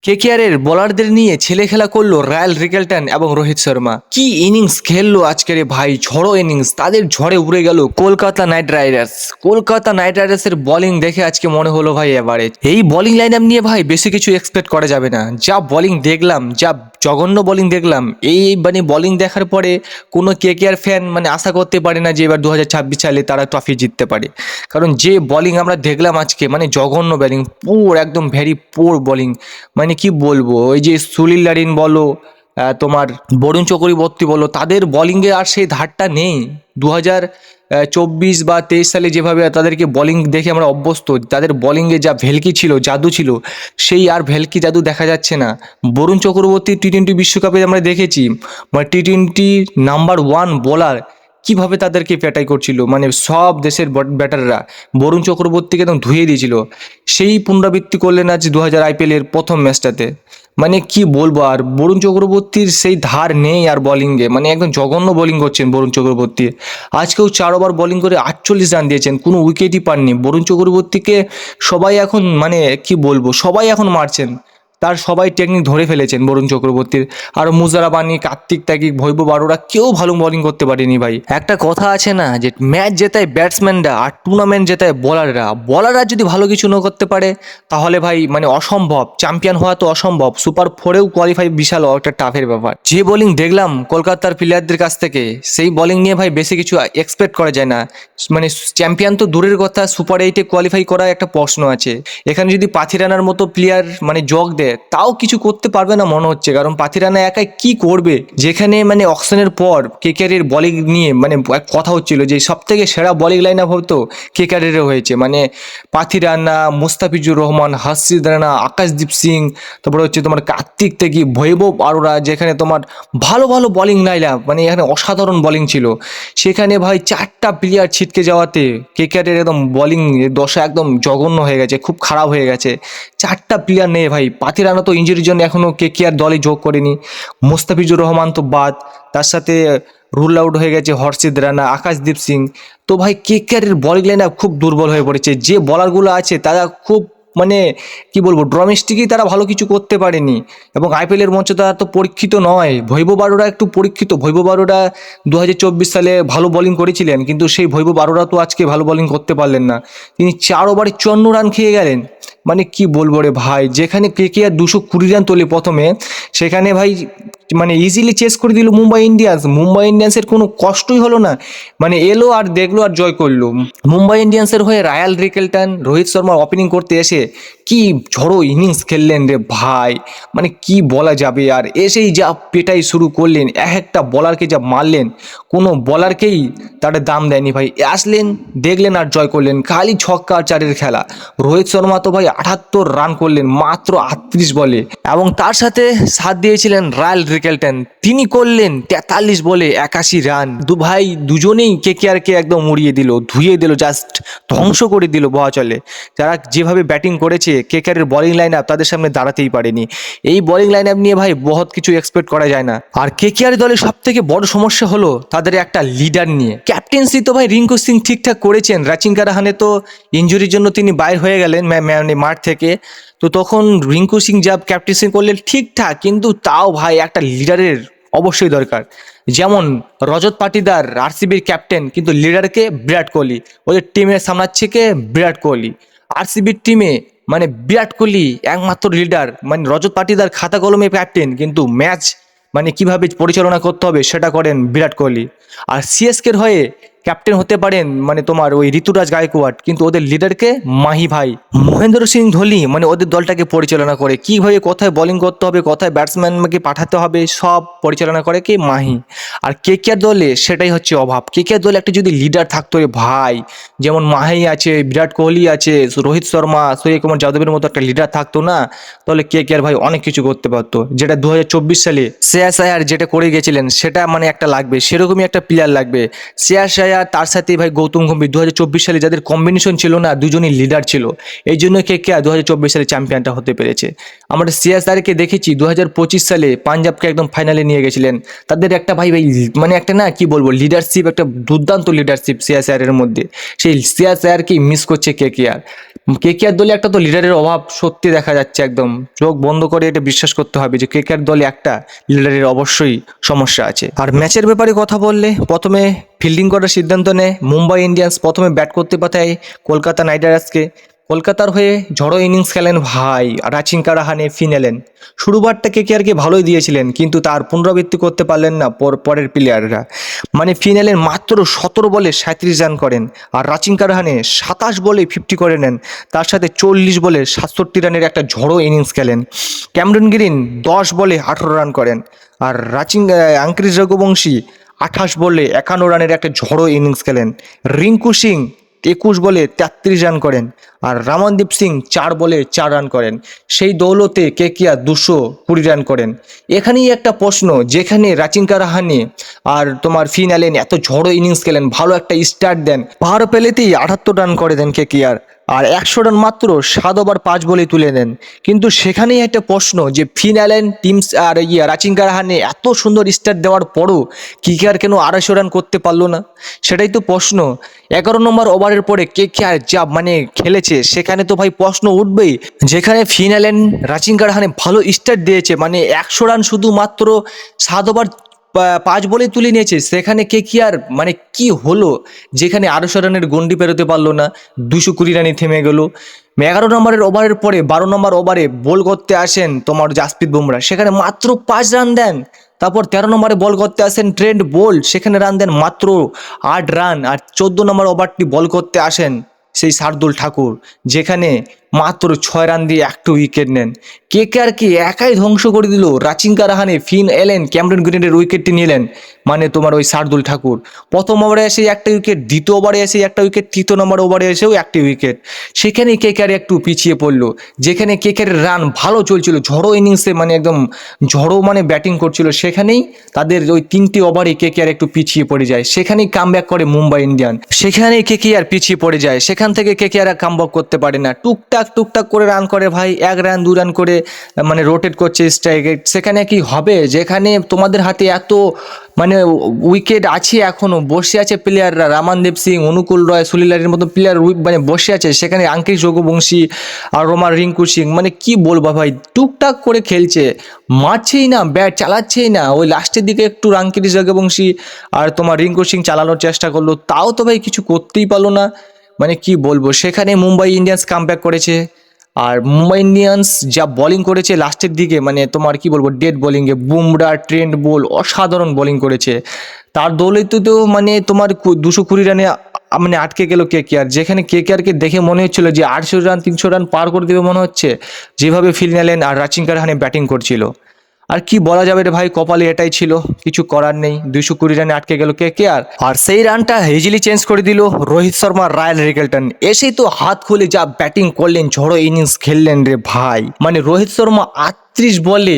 কেকেআরের বোলারদের নিয়ে ছেলে খেলা করলো রায়াল রিকেলটন এবং রোহিত শর্মা। কি ইনিংস খেললো আজকের ভাই, ঝড়ো ইনিংস। তাদের ঝড়ে উড়ে গেল Kolkata Knight Riders. Kolkata Knight রাইডার্সের বোলিং দেখে আজকে মনে হলো ভাই এভারেজ। এই বোলিং লাইন আপ নিয়ে ভাই বেশি কিছু এক্সপেক্ট করা যাবে না। যা বোলিং দেখলাম, যা জঘন্য বোলিং দেখলাম, এই মানে বোলিং দেখার পরে কোনো কেকেআর ফ্যান মানে আশা করতে পারে না যে এবার 2026 সালে তারা ট্রফি জিততে পারে। কারণ যে বোলিং আমরা দেখলাম আজকে, মানে জঘন্য বোলিং, পুর একদম ভেরি পুর বোলিং। মানে কি বলবো, ওই যে সুনীল নারিন বলো, তোমার বরুণ চক্রবর্তী বলো, তাদের বোলিংয়ে আর সেই ধারটা নেই। 2024 বা 23 সালে যেভাবে তাদেরকে বোলিং দেখে আমরা অভ্যস্ত, তাদের বোলিংয়ে যা ভেলকি ছিল, জাদু ছিল, সেই আর ভেলকি জাদু দেখা যাচ্ছে না। বরুণ চক্রবর্তী টি-20 বিশ্বকাপে আমরা দেখেছি, মানে টি-20 নাম্বার 1 বোলার, কিভাবে তাদেরকে পেটাই করছিল, মানে সব দেশের ব্যাটাররা বরুণ চক্রবর্তীকে একদম ধুয়ে দিয়েছিল। সেই পুনরাবৃত্তি করলেন আজ 2000 আইপিএলের প্রথম ম্যাচটাতে। মানে কি বলবো, আর বরুণ চক্রবর্তীর সেই ধার নেই আর বোলিংয়ে, মানে একদম জঘন্য বোলিং করছেন বরুণ চক্রবর্তী। আজকেও 4 ওভার বোলিং করে 48 রান দিয়েছেন, কোনো উইকেটই পাননি। বরুণ চক্রবর্তীকে সবাই এখন মানে কি বলবো, সবাই এখন মারছেন, তার সবাই টেকনিক ধরে ফেলেছেন বরুণ চক্রবর্তীর। আর মুজারাবানি, কার্তিক ত্যাগী, বৈভব আরোরা কেউ ভালো বোলিং করতে পারেনি ভাই। একটা কথা আছে না যে ম্যাচ জেতায় ব্যাটসম্যানরা আর টুর্নামেন্ট জেতায় বোলাররা। বোলাররা যদি ভালো কিছু না করতে পারে তাহলে ভাই মানে অসম্ভব, চ্যাম্পিয়ন হওয়া তো অসম্ভব, সুপার 4-এও কোয়ালিফাই বিশাল একটা টাফের ব্যাপার। যে বোলিং দেখলাম কলকাতার প্লেয়ারদের কাছ থেকে, সেই বোলিং নিয়ে ভাই বেশি কিছু এক্সপেক্ট করা যায় না। মানে চ্যাম্পিয়ন তো দূরের কথা, সুপার 8-এ কোয়ালিফাই করা একটা প্রশ্ন আছে। এখানে যদি পাথিরানার মতো প্লেয়ার মানে যোগ দেয়, তাও কিছু করতে পারবে না মনে হচ্ছে। কারণ পাথিরানা একাই কি করবে, যেখানে মানে অকশনের পর কেকেআরের বোলিং নিয়ে মানে এক কথা হচ্ছিল যে সব থেকে সেরা বোলিং লাইন আপ হতো কেকেআরের হয়েছে। মানে পাথিরানা, মুস্তাফিজুর রহমান, হর্ষিত রানা, আকাশদীপ সিং, তারপরে হচ্ছে তোমার কার্তিক ত্যাগী, বৈভব আরোরা, যেখানে তোমার ভালো ভালো বোলিং লাইন আপ, মানে এখানে অসাধারণ বোলিং ছিল। সেখানে ভাই 4টা প্লেয়ার ছিটকে যাওয়াতে কেকেআরের একদম বোলিং দশা একদম জঘন্য হয়ে গেছে, খুব খারাপ হয়ে গেছে। 4টা প্লেয়ার নেই ভাই। পাথিরানা তো ইঞ্জুরির জন্য এখনও কেকেআর দলে যোগ করেনি। মুস্তাফিজুর রহমান তো বাদ, তার সাথে রুল আউট হয়ে গেছে হর্ষিত রানা, আকাশদীপ সিং। তো ভাই কেকেআরের বোলিং লাইন আপ খুব দুর্বল হয়ে পড়েছে। যে বলারগুলো আছে তারা খুব মানে কি বলবো, ডোমেস্টিকই তারা ভালো কিছু করতে পারেনি, এবং আইপিএলের মঞ্চে তারা তো পরীক্ষিত নয়। বৈভব আরোরা একটু পরীক্ষিত। বৈভব আরোরা 2024 সালে ভালো বোলিং করেছিলেন, কিন্তু সেই বৈভব আরোরা তো আজকে ভালো বোলিং করতে পারলেন না। তিনি 4 ওভারে 54 রান খেয়ে গেলেন। মানে কি বলবো রে ভাই, যেখানে কেকেআর 220 রান তোলে প্রথমে, সেখানে ভাই মানে ইজিলি চেস করে দিল মুম্বাই ইন্ডিয়ান্স। মুম্বাই ইন্ডিয়ান্সের কোনো কষ্টই হলো না, মানে এলো আর দেখলো আর জয় করলো। মুম্বাই ইন্ডিয়ান্সের হয়ে royal Rickelton Rohit Sharma opening করতে এসে কি ঝড়ো ইনিংস খেললেন রে ভাই, মানে কি বলা যাবে। আর এসেই যা পেটাই শুরু করলেন, এক একটা বলারকে যা মারলেন, কোনো বলারকেই তার দাম দেয়নি ভাই। আসলেন, দেখলেন আর জয় করলেন। খালি ছক্কা আর চারের খেলা। রোহিত শর্মা তো ভাই 78 রান করলেন মাত্র 38 বলে, এবং তার সাথে সাথ দিয়েছিলেন রায়াল রিকেলটন, তিনি করলেন 43 বলে 81 রান। ভাই দুজনেই কেকেআরকে একদম উড়িয়ে দিল, ধুয়ে দিল, জাস্ট ধ্বংস করে দিল বলা চলে। যারা যেভাবে ব্যাটিং করেছে, কেকেআরের বোলিং লাইন আপ তাদের সামনে দাঁড়াতেই পারেনি। এই বোলিং লাইন আপ নিয়ে ভাই বহুত কিছু এক্সপেক্ট করা যায় না। আর কেকেআর দলের সব থেকে বড় সমস্যা হলো তাদের একটা লিডার নিয়ে। ক্যাপ্টেন্সি তো ভাই রিঙ্কু সিং ঠিকঠাক করেছেন, রাচিঙ্কা রাহানে তো ইঞ্জুরির জন্য তিনি বাইর হয়ে গেলেন মানে মাঠ থেকে। তো তখন রিঙ্কু সিং যা ক্যাপ্টেন্সি করলেন ঠিকঠাক, কিন্তু তাও ভাই একটা লিডারের অবশ্যই দরকার। যেমন রজত পাটিদার আরসিবির ক্যাপ্টেন, কিন্তু লিডারকে বিরাট কোহলি। ওদের টিমের সামলাচ্ছে কে? বিরাট কোহলি। আরসিবির টিমে মানে বিরাট কোহলি একমাত্র লিডার, মানে রজত পাটিদার খাতা কলমে ক্যাপ্টেন, কিন্তু ম্যাচ মানে কিভাবে পরিচালনা করতে হবে সেটা করেন বিরাট কোহলি। আর সিএসকের হয়ে ক্যাপ্টেন হতে পারেন মানে তোমার ওই ঋতুরাজ গায়কোয়াড়, কিন্তু ওদের লিডারকে মাহি ভাই। মহেন্দ্র সিং ধোনি মানে ওদের দলটাকে পরিচালনা করে, কীভাবে কোথায় বোলিং করতে হবে, কোথায় ব্যাটসম্যানকে পাঠাতে হবে, সব পরিচালনা করে কি মাহি। আর কেকেআর দলে সেটাই হচ্ছে অভাব। কেকেআর দলে একটা যদি লিডার থাকতো রে ভাই, যেমন মাহি আছে, বিরাট কোহলি আছে, রোহিত শর্মা, সূর্যকুমার যাদবের মতো একটা লিডার থাকতো না, তাহলে কেকেআর ভাই অনেক কিছু করতে পারতো। যেটা 2024 সালে শ্রেয়াস আয়ার যেটা করে গেছিলেন, সেটা মানে একটা লাগবে, সেরকমই একটা প্লেয়ার লাগবে। শ্রেয়াস আয়ার তার সাথে ভাই গৌতম গম্ভীর 2024 সালে যাদের কম্বিনেশন ছিল না, দুজনই লিডার ছিল, এই জন্য কেকেআর 2024 সালে চ্যাম্পিয়নটা হতে পেরেছে। আমরা শ্রেয়াস আয়ারকে দেখেছি 2025 সালে পাঞ্জাবকে একদম ফাইনালে নিয়ে গেছিলেন। তাদের একটা ভাই ভাই মানে একটা না কি বলবো, লিডারশিপ, একটা দুর্দান্ত লিডারশিপ শ্রেয়াস আয়ারের মধ্যে। সেই শ্রেয়াস আয়ারকেই মিস করছে কেকেআর। কেকেআর দলে একটা তো লিডারের অভাব সত্যি দেখা যাচ্ছে, একদম চোখ বন্ধ করে এটা বিশ্বাস করতে হবে যে কেকেআর দলে একটা লিডারের অবশ্যই সমস্যা আছে। আর ম্যাচের ব্যাপারে কথা বললে প্রথমে ফিল্ডিং করার সিদ্ধান্ত নেয় মুম্বাই ইন্ডিয়ান্স, প্রথমে ব্যাট করতে পাঠায় কলকাতা নাইট রাইডার্সকে। কলকাতার হয়ে ঝড়ো ইনিংস খেলেন ভাই রাচিঙ্কা রাহানে, ফিন এলেন। শুরুবারটা কেকেআরকে ভালোই দিয়েছিলেন, কিন্তু তার পুনরাবৃত্তি করতে পারলেন না পরের প্লেয়াররা। মানে ফিন এলেন মাত্র 17 বলে 37 রান করেন, আর রাচিঙ্কা রাহানে 27 বলে 50 করে নেন। তার সাথে 40 বলে 67 রানের একটা ঝড়ো ইনিংস খেলেন। ক্যামেরন গ্রিন 10 বলে 18 রান করেন, আর আঙ্কিশ রঘুবংশী 28 বলে 51 রানের একটা ঝড়ো ইনিংস খেলেন। রিঙ্কু সিং 21 বলে 33 রান করেন, আর রামনদীপ সিং 4 বলে 4 রান করেন। সেই দৌলতে কেকেআর 220 রান করেন। এখানেই একটা প্রশ্ন, যেখানে রাচিঙ্কা রাহানে আর তোমার ফিন অ্যালেন এত ঝড়ো ইনিংস খেলেন, ভালো একটা স্টার্ট দেন, পাওয়ার প্লেতেই 78 রান করে দেন কেকেআর, আর 100 রান মাত্র 7 ওভার 5 বলে তুলে নেন। কিন্তু সেখানেই একটা প্রশ্ন যে ফিন অ্যালেন টিমস আর রাচিঙ্কা রাহানে এত সুন্দর স্টার্ট দেওয়ার পরও কেকেআর কেন 250 রান করতে পারলো না, সেটাই তো প্রশ্ন। 11 নম্বর ওভারের পরে কেকেআর যা মানে খেলেছে, সেখানে তো ভাই প্রশ্ন উঠবেই। যেখানে ফিন অ্যালেন রাচিঙ্কা রাহানে ভালো স্টার্ট দিয়েছে, মানে 100 রান শুধুমাত্র 7 ওভার 5 বলে তুলে নিয়েছে, সেখানে কেকেআর মানে কি হলো, যেখানে 250 রানের গন্ডি পেরোতে পারলো না, 220 রানে থেমে গেল। 11 নম্বরের ওভারের পরে 12 নম্বর ওভারে বল করতে আসেন তোমার জাসপ্রীত বুমরা, সেখানে মাত্র 5 রান দেন। তারপর 13 নম্বরে বল করতে আসেন ট্রেন্ট বোল্ট, সেখানে রান দেন মাত্র 8 রান। আর 14 নম্বর ওভারটি বল করতে আসেন সেই শার্দুল ঠাকুর, যেখানে মাত্র 6 রান দিয়ে একটা উইকেট নেন। কেকেআরকে একাই ধ্বংস করে দিল রাচিঙ্কা রাহানে, ফিন এলেন, ক্যামেরন গ্রিনের উইকেটটি নিলেন, মানে তোমার ওই শার্দুল ঠাকুর। প্রথম ওভারে এসে একটা উইকেট, দ্বিতীয় ওভারে এসে একটা উইকেট, তৃতীয় নম্বর ওভারে এসেও একটা উইকেট। সেখানেই কেকেআর একটু পিছিয়ে পড়লো, যেখানে কেকেআরের রান ভালো চলছিল, ঝড়ো ইনিংসে মানে একদম ঝড়ো মানে ব্যাটিং করছিল, সেখানেই তাদের ওই 3টি ওভারে কেকেআর একটু পিছিয়ে পড়ে যায়। সেখানেই কামব্যাক করে মুম্বাই ইন্ডিয়ান, সেখানেই কেকেআর পিছিয়ে পড়ে যায়। সেখান থেকে কেকেআর আর কামব্যাক করতে পারে না, টুকটাক করে রান করে ভাই, 1 রান 2 রান করে মানে রোটেট করছে স্ট্রাইকে। সেখানে কি হবে, যেখানে তোমাদের হাতে এত মানে উইকেট আছে, এখনো বসে আছে প্লেয়াররা, রামনদীপ সিং, অনুকূল রয়, সুনীল লারির মতো প্লেয়ার মানে বসে আছে, সেখানে আঙ্কিশ রঘুবংশী আর রিঙ্কু সিং, মানে কি বলবো ভাই, টুকটাক করে খেলছে, মারছেই না, ব্যাট চালাচ্ছেই না। ওই লাস্টের দিকে একটু আঙ্কিশ রঘুবংশী আর তোমার রিঙ্কু সিং চালানোর চেষ্টা করলো, তাও তো ভাই কিছু করতেই পারলো না। মানে কি বলবো, সেখানে মুম্বাই ইন্ডিয়ান্স কামব্যাক করেছে। আর মুম্বাই ইন্ডিয়ান্স যা বোলিং করেছে লাস্টের দিকে, মানে তোমার কি বলবো, ডেড বোলিংয়ে বুমরা, ট্রেন্ট বোল্ট অসাধারণ বোলিং করেছে। তার দৌলতে তো মানে তোমার 220 রানে মানে আটকে গেল কেকেআর, যেখানে কেকেআরকে দেখে মনে হচ্ছিল যে 800 রান 300 রান পার করে দেবে মনে হচ্ছে, যেভাবে ফিল নিলেন আর রাচিঙ্কা রাহানে ব্যাটিং করছিল। আর কি বলা যাবে রে ভাই, কপালে এটাই ছিল, কিছু করার নেই। 220 রানে আটকে গেল কেকেআর, আর সেই রানটা হেজিলি চেঞ্জ করে দিল রোহিত শর্মা, রায়াল রিকেলটন এসেই তো হাত খুলে যা ব্যাটিং করলেন, ঝড়ো ইনিংস খেললেন রে ভাই। মানে রোহিত শর্মা 38 বলে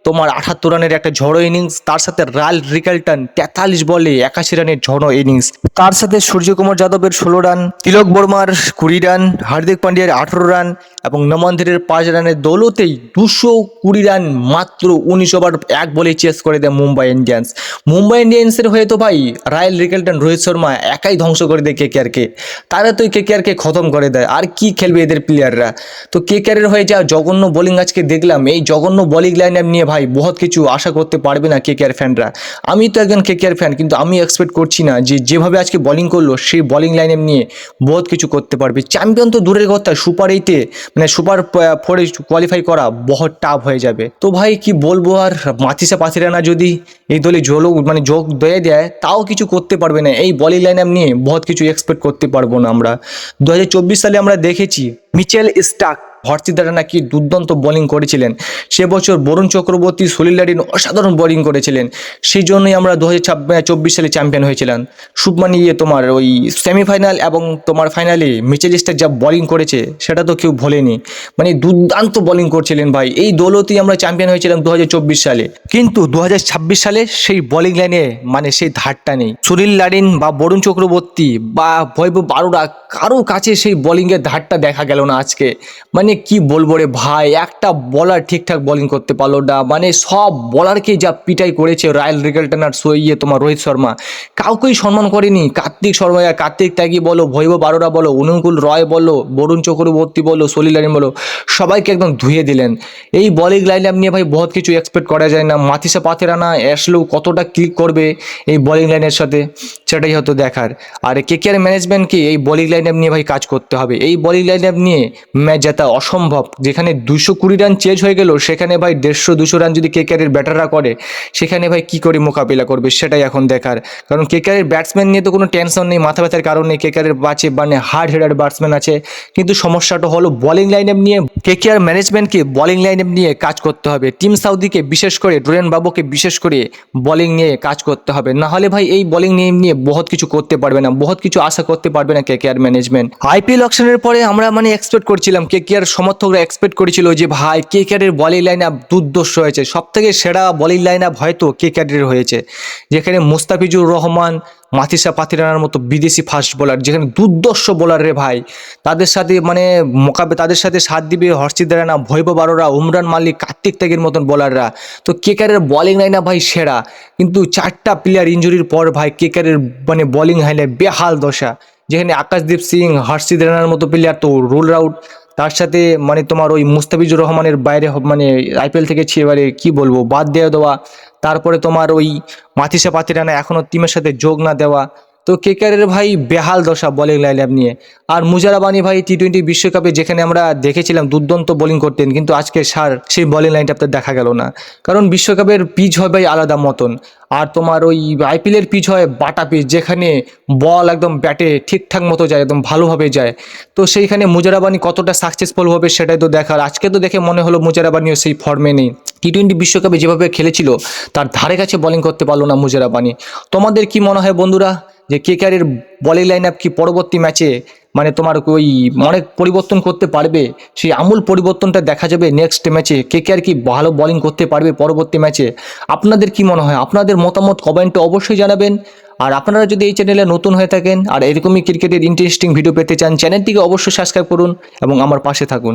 তোমার 78 রানের একটা ঝড়ো ইনিংস, তার সাথে রায়াল রিকেলটন 43 বলে 81 রানের ঝড়ো ইনিংস, তার সাথে সূর্যকুমার যাদবের 16 রান, তিলক বর্মার 20 রান, হার্দিক পান্ডিয়ার 18 রান এবং নমনধীরের 5 রানের দৌলতেই 220 রান মাত্র 19 ওভার 1 বলে চেস করে দেয় মুম্বাই ইন্ডিয়ান্স। মুম্বাই ইন্ডিয়ান্সের হয়ে তো ভাই রায়াল রিকেলটন, রোহিত শর্মা একাই ধ্বংস করে দেয় কেকেআরকে, তারা তো কেকেআরকে খতম করে দেয়। আর কি খেলবে এদের প্লেয়াররা, তো কেকেআরের হয়ে যা জঘন্য বোলিং আজকে দেখলাম, এই জঘন্য বোলিং লাইন আপ নিয়ে ভাই বহুত কিছু আশা করতে পারবে না কেকেআর ফ্যানরা। আমি তো একজন কেকেআর ফ্যান, কিন্তু আমি এক্সপেক্ট করছি না যে যেভাবে আজকে বোলিং করলো সেই বোলিং লাইন আপ নিয়ে বহুত কিছু করতে পারবে। চ্যাম্পিয়ন তো দূরের কথা, সুপার 8-এ মানে সুপার 4-এ কোয়ালিফাই করা বহুত টাফ হয়ে যাবে। তো ভাই কি বলবো, আর মাথিসা পাথিরানা যদি এই দলে মানে যোগ দিয়ে দেয়, তাও কিছু করতে পারবে না। এই বোলিং লাইন আপ নিয়ে বহুত কিছু এক্সপেক্ট করতে পারবো না আমরা। 2024 সালে আমরা দেখেছি মিচেল স্টার্ক, হর্ষিদারা নাকি দুর্দান্ত বোলিং করেছিলেন। সে বছর বরুণ চক্রবর্তী, সলিল লারিন অসাধারণ বোলিং করেছিলেন, সেই জন্যই আমরা 2024 সালে চ্যাম্পিয়ন হয়েছিলাম। শুভমান তোমার ওই সেমিফাইনাল এবং তোমার ফাইনালে মিচেল স্টার্ক যা বোলিং করেছে সেটা তো কেউ ভোলেনি, মানে দুর্দান্ত বোলিং করছিলেন ভাই। এই দৌলতেই আমরা চ্যাম্পিয়ন হয়েছিলাম 2024 সালে। কিন্তু 2026 সালে সেই বোলিং লাইনে মানে সেই ধারটা নেই। সুনীল লারিন বা বরুণ চক্রবর্তী বা বৈভব বারোরা, কারো কাছে সেই বোলিংয়ের ধারটা দেখা গেল না আজকে। মানে মানে কি বলবো রে ভাই, একটা বলার ঠিকঠাক বোলিং করতে পারলো না, মানে সব বলারকে যা পিটাই করেছে রায়াল রিকেলটন আর তোমার রোহিত শর্মা, কাউকেই সম্মান করেনি। কার্তিক ত্যাগী বলো, বৈভব আরোরা বলো, অনুকূল রয় বলো, বরুণ চক্রবর্তী বলো, সলিল লারিন বলো, সবাইকে একদম ধুয়ে দিলেন। এই বোলিং লাইন আপ নিয়ে ভাই বহুত কিছু এক্সপেক্ট করা যায় না। মাথিসা পাথেরানা আসলেও কতটা ক্লিক করবে এই বোলিং লাইনের সাথে, সেটাই হয়তো দেখার। আর কেকেআর ম্যানেজমেন্টকে এই বোলিং লাইন আপ নিয়ে ভাই কাজ করতে হবে। এই বোলিং লাইন আপ নিয়ে ম্যাচ জেতা অসম্ভব। যেখানে 220 রান চেঞ্জ হয়ে গেল, সেখানে ভাই 150-200 রান যদি কেকেআরের ব্যাটাররা করে, সেখানে ভাই কি করে মোকাবিলা করবে সেটাই এখন দেখার। কারণ কেকেআরের ব্যাটসম্যান নিয়ে তো কোনো টেনশন নেই, মাথা ব্যথার কারণ নেই। কেকেআরের বাঁচে মানে হার্ড হিটার ব্যাটসম্যান আছে, কিন্তু সমস্যাটা হলো বোলিং লাইন আপ নিয়ে। কেকেআর ম্যানেজমেন্টকে বোলিং লাইন আপ নিয়ে কাজ করতে হবে। টিম সাউদিকে বিশেষ করে, ডোরেন বাবুকে বিশেষ করে বোলিং নিয়ে কাজ করতে হবে। না হলে ভাই এই বোলিং নিয়ে বহুত কিছু করতে পারবে না, বহুত কিছু আশা করতে পারবে না কেকেআর ম্যানেজমেন্ট। আইপিএল অকশনের পরে আমরা মানে এক্সপেক্ট করছিলাম, কেকেআর সমর্থকরা এক্সপেক্ট করেছিল যে ভাই কেকেআরের বোলিং লাইন আপ দুর্দর্শ হয়েছে, সব থেকে সেরা বোলিং লাইন আপ হয়তো কেকেআরের হয়েছে। যেখানে মুস্তাফিজুর রহমান, মাথিসা পাথিরানার মতো বিদেশি ফাস্ট বোলার, যেখানে দুর্দর্শ বোলার রে ভাই, তাদের সাথে মানে তাদের সাথে সাথ দিবে হর্ষিত রানা, বৈভব আরোরা, উমরান মালিক, কার্তিক ত্যাগীর মতন বোলাররা। তো কেকেআরের বোলিং লাইন আপ ভাই সেরা, কিন্তু 4টা প্লেয়ার ইঞ্জুরির পর ভাই কেকেআরের মানে বোলিং লাইনে বেহাল দশা। যেখানে আকাশদীপ সিং, হর্ষিত রানার মতো প্লেয়ার তো রুল আউট, তার সাথে মানে তোমার ওই মুস্তাফিজুর রহমানের বাইরে মানে আইপিএল থেকে এবারে কি বলবো বাদ দিয়ে দেওয়া, তারপরে তোমার ওই মাথিসা পাথিরানা এখনও টিমের সাথে যোগ না দেওয়া। তো কেকেআরের ভাই বেহাল দশা বোলিং লাইন আপ নিয়ে। আর মুজারাবানি ভাই টি20 বিশ্বকাপে যেখানে আমরা দেখেছিলাম দুর্দান্ত বোলিং করতেন, কিন্তু আজকে সেই বোলিং লাইনটা তো দেখা গেল না। কারণ বিশ্বকাপের পিচ হয় ভাই আলাদা মতন, আর তোমার ওই আইপিএলের পিচ হয় বাটা পিচ, যেখানে বল একদম ব্যাটে ঠিকঠাক মতো যায়, একদম ভালোভাবে যায়। তো সেইখানে মুজারাবানি কতটা সাকসেসফুল হবে সেটাই তো দেখার। আজকে তো দেখে মনে হলো মুজারাবানিও সেই ফর্মে নেই। টি20 বিশ্বকাপে যেভাবে খেলেছিল তার ধারে কাছে বোলিং করতে পারলো না মুজারাবানি। তোমাদের কি মনে হয় বন্ধুরা, যে কেকেআরের বোলিং লাইন আপ কি পরবর্তী ম্যাচে মানে তোমার ওই অনেক পরিবর্তন করতে পারবে? সেই আমূল পরিবর্তনটা দেখা যাবে নেক্সট ম্যাচে। কেকেআর কি ভালো বোলিং করতে পারবে পরবর্তী ম্যাচে? আপনাদের কি মনে হয়? আপনাদের মতামত কমেন্টে অবশ্যই জানাবেন। আর আপনারা যদি এই চ্যানেলে নতুন হয়ে থাকেন আর এরকমই ক্রিকেটের ইন্টারেস্টিং ভিডিও পেতে চান, চ্যানেলটিকে অবশ্যই সাবস্ক্রাইব করুন এবং আমার পাশে থাকুন।